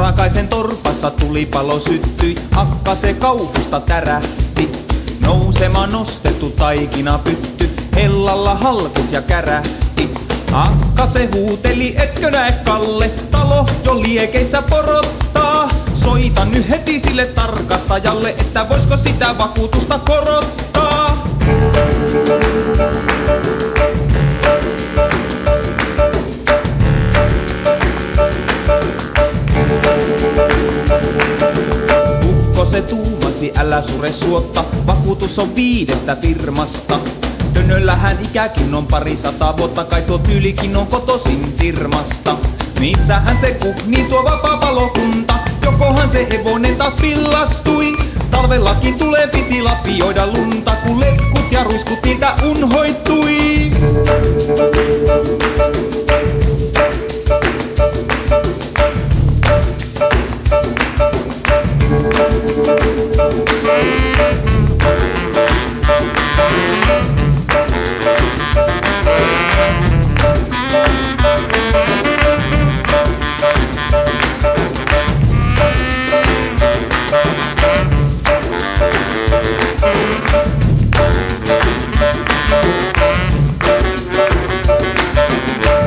Turakaisen torpassa tulipalo syttyi, Akkase kauhusta tärähti. Nousema nostettu taikina pytty, hellalla halkes ja kärähti. Akkase huuteli, etkö näe Kalle, talo jo liekeissä porottaa. Soitan nyt heti sille tarkastajalle, että voisko sitä vakuutusta korottaa. Ukko se tuumasi, älä sure suotta, vakuutus on 5 firmasta. Tönöllähän ikäkin on 200 vuotta, kai tuo tyylikin on kotoisin firmasta. Missähän se kuhnii tuo vapaa-palokunta, jokohan se hevonen taas pillastui. Talvellakin tulee piti lapioida lunta, kun letkut ja ruiskut niitä unhoittui.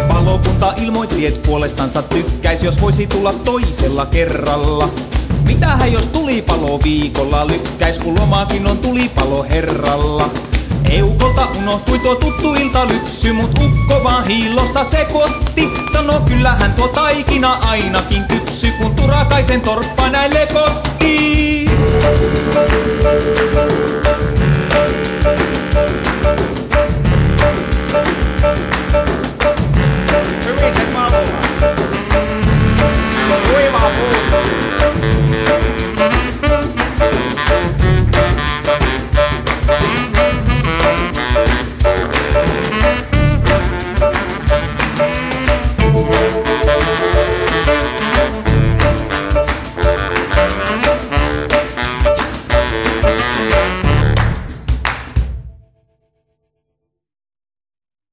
Palokunta ilmoitti, et puolestansa tykkäis, jos voisi tulla toisella kerralla. Mitähän jos tulipalo viikolla lykkäis, kun lomaakin on tulipalo herralla. Eukolta unohtui tuo tuttu iltalypsy, mut ukko vaan hiillosta sekoitti. Sano kyllähän tuo taikina ainakin kypsy, kun Turakaisen torppa näin lekotti.